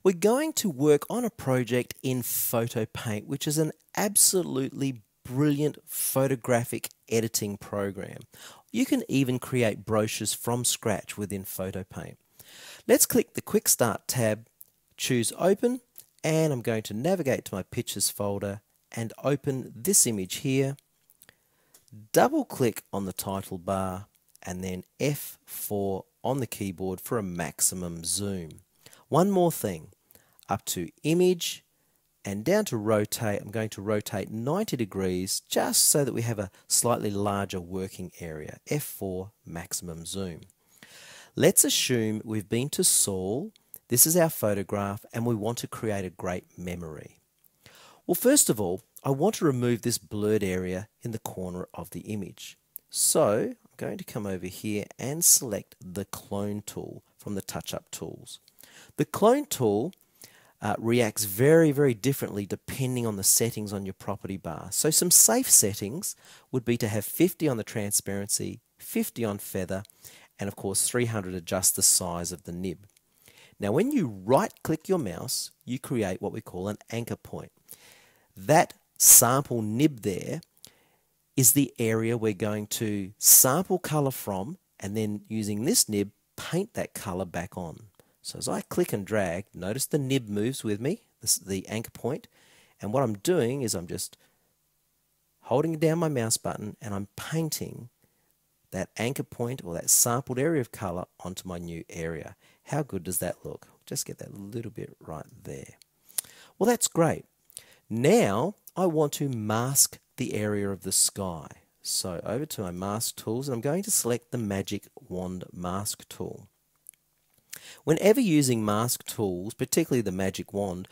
We're going to work on a project in Photo Paint, which is an absolutely brilliant photographic editing program. You can even create brochures from scratch within Photo Paint. Let's click the Quick Start tab, choose Open, and I'm going to navigate to my Pictures folder and open this image here. Double click on the title bar and then F4 on the keyboard for a maximum zoom. One more thing, up to Image and down to Rotate, I'm going to rotate 90 degrees just so that we have a slightly larger working area. F4 maximum zoom. Let's assume we've been to Saul, this is our photograph, and we want to create a great memory. Well, first of all, I want to remove this blurred area in the corner of the image. So I'm going to come over here and select the Clone tool from the Touch-Up tools. The Clone tool reacts very, very differently depending on the settings on your property bar. So some safe settings would be to have 50 on the transparency, 50 on feather, and of course 300 adjust the size of the nib. Now when you right-click your mouse, you create what we call an anchor point. That sample nib there is the area we're going to sample color from, and then using this nib, paint that color back on. So as I click and drag, notice the nib moves with me, the anchor point, and what I'm doing is I'm just holding down my mouse button and I'm painting that anchor point or that sampled area of color onto my new area. How good does that look? Just get that little bit right there. Well, that's great. Now I want to mask the area of the sky. So over to my mask tools, and I'm going to select the Magic Wand Mask tool. Whenever using mask tools, particularly the Magic Wand,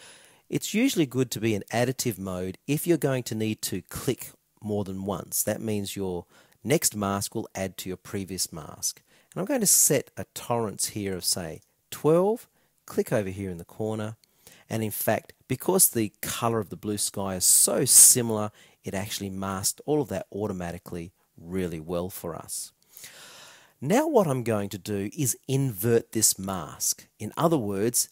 it's usually good to be in additive mode if you're going to need to click more than once. That means your next mask will add to your previous mask. And I'm going to set a tolerance here of, say, 12. Click over here in the corner. And in fact, because the color of the blue sky is so similar, it actually masked all of that automatically really well for us. Now what I'm going to do is invert this mask. In other words,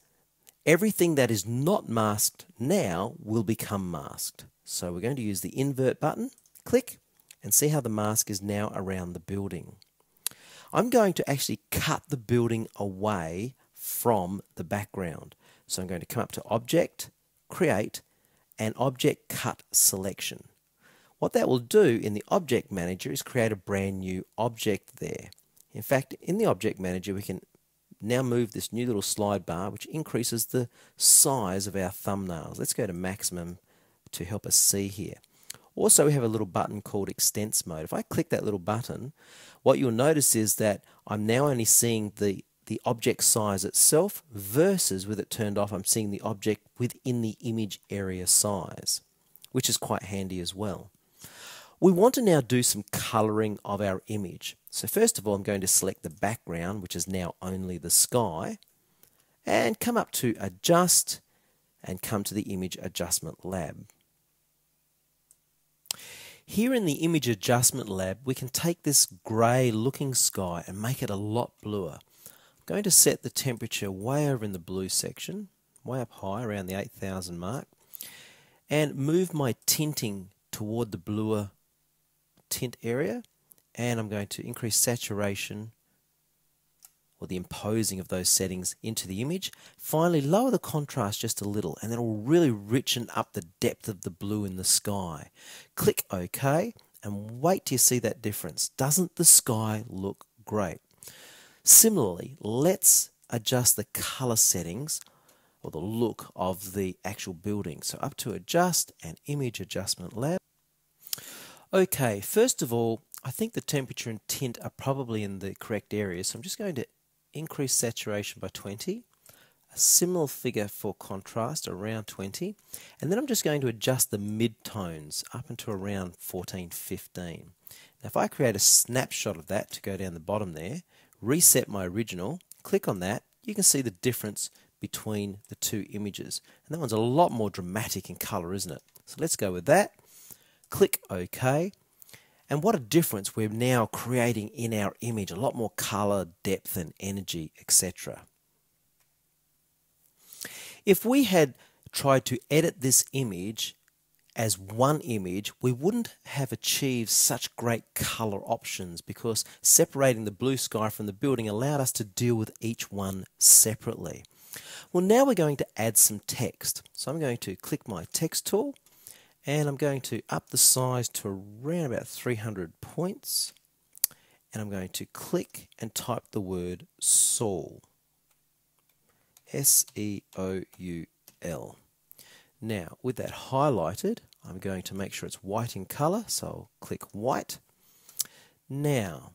everything that is not masked now will become masked. So we're going to use the invert button, click, and see how the mask is now around the building. I'm going to actually cut the building away from the background. So I'm going to come up to Object, Create, and Object Cut Selection. What that will do in the Object Manager is create a brand new object there. In fact, in the Object Manager, we can now move this new little slide bar, which increases the size of our thumbnails. Let's go to maximum to help us see here. Also, we have a little button called Extents Mode. If I click that little button, what you'll notice is that I'm now only seeing the object size itself versus with it turned off, I'm seeing the object within the image area size, which is quite handy as well. We want to now do some coloring of our image. So first of all, I'm going to select the background, which is now only the sky, and come up to Adjust and come to the Image Adjustment Lab. Here in the Image Adjustment Lab, we can take this grey looking sky and make it a lot bluer. I'm going to set the temperature way over in the blue section, way up high around the 8,000 mark, and move my tinting toward the bluer tint area, and I'm going to increase saturation or the imposing of those settings into the image. Finally, lower the contrast just a little, and that will really richen up the depth of the blue in the sky. Click OK and wait till you see that difference. Doesn't the sky look great? Similarly, let's adjust the color settings or the look of the actual building. So up to Adjust and Image Adjustment Lab. Okay, first of all, I think the temperature and tint are probably in the correct area, so I'm just going to increase saturation by 20, a similar figure for contrast around 20, and then I'm just going to adjust the mid-tones up into around 14, 15. Now if I create a snapshot of that to go down the bottom there, reset my original, click on that, you can see the difference between the two images. And that one's a lot more dramatic in colour, isn't it? So let's go with that. Click OK, and what a difference we're now creating in our image, a lot more colour, depth and energy, etc. If we had tried to edit this image as one image, we wouldn't have achieved such great color options because separating the blue sky from the building allowed us to deal with each one separately. Well, now we're going to add some text. So I'm going to click my text tool and I'm going to up the size to around about 300 points, and I'm going to click and type the word Saul. S-E-O-U-L. Now, with that highlighted, I'm going to make sure it's white in color, so I'll click white. Now,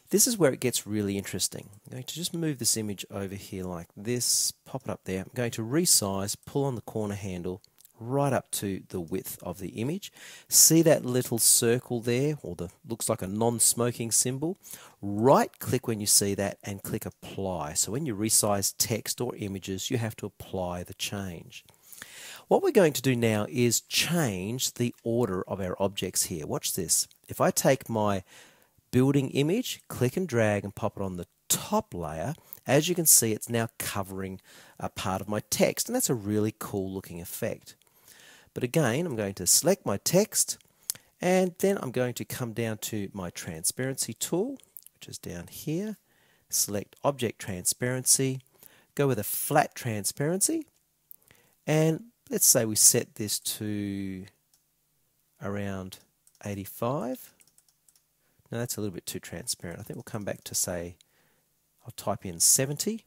this is where it gets really interesting. I'm going to just move this image over here like this, pop it up there. I'm going to resize, pull on the corner handle right up to the width of the image. See that little circle there, or the looks like a non-smoking symbol? Right click when you see that and click apply. So when you resize text or images, you have to apply the change. What we're going to do now is change the order of our objects here. Watch this. If I take my building image, click and drag and pop it on the top layer, as you can see it's now covering a part of my text, and that's a really cool looking effect. But again, I'm going to select my text and then I'm going to come down to my transparency tool, which is down here, select object transparency, go with a flat transparency, and let's say we set this to around 85. Now that's a little bit too transparent. I think we'll come back to, say, I'll type in 70.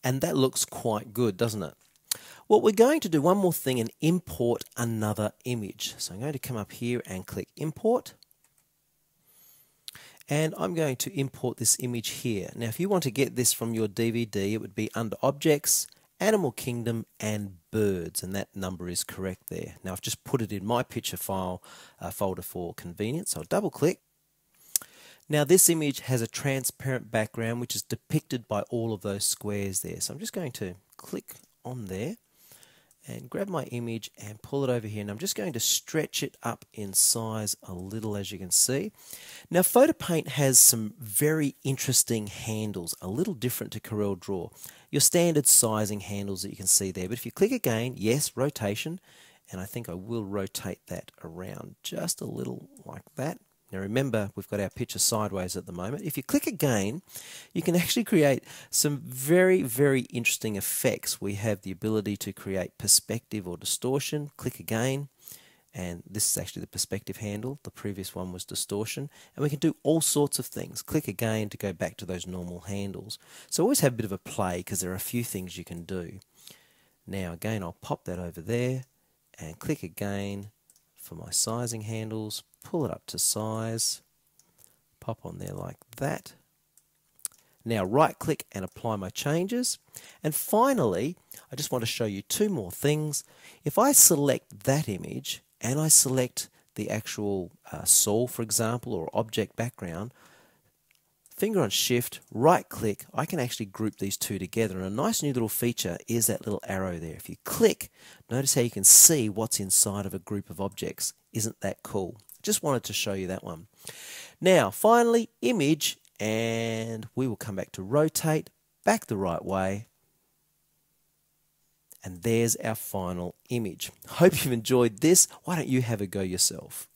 And that looks quite good, doesn't it? Well, we're going to do one more thing and import another image. So I'm going to come up here and click Import. And I'm going to import this image here. Now, if you want to get this from your DVD, it would be under Objects, Animal Kingdom, and Birds, and that number is correct there. Now, I've just put it in my picture file folder for convenience. I'll double click. Now, this image has a transparent background, which is depicted by all of those squares there. So I'm just going to click on there and grab my image and pull it over here, and I'm just going to stretch it up in size a little, as you can see. Now, Photo Paint has some very interesting handles, a little different to CorelDRAW. Your standard sizing handles that you can see there, but if you click again, yes, rotation, and I think I will rotate that around just a little like that. Now remember, we've got our picture sideways at the moment. If you click again, you can actually create some very, very interesting effects. We have the ability to create perspective or distortion. Click again, and this is actually the perspective handle. The previous one was distortion. And we can do all sorts of things. Click again to go back to those normal handles. So always have a bit of a play because there are a few things you can do. Now again, I'll pop that over there and click again for my sizing handles. Pull it up to size, pop on there like that. Now right click and apply my changes. And finally, I just want to show you two more things. If I select that image and I select the actual Saul, for example, or object background, finger on shift, right click, I can actually group these two together. And a nice new little feature is that little arrow there. If you click, notice how you can see what's inside of a group of objects. Isn't that cool? Just wanted to show you that one. Now, finally, image, and we will come back to rotate, back the right way. And there's our final image. Hope you've enjoyed this. Why don't you have a go yourself?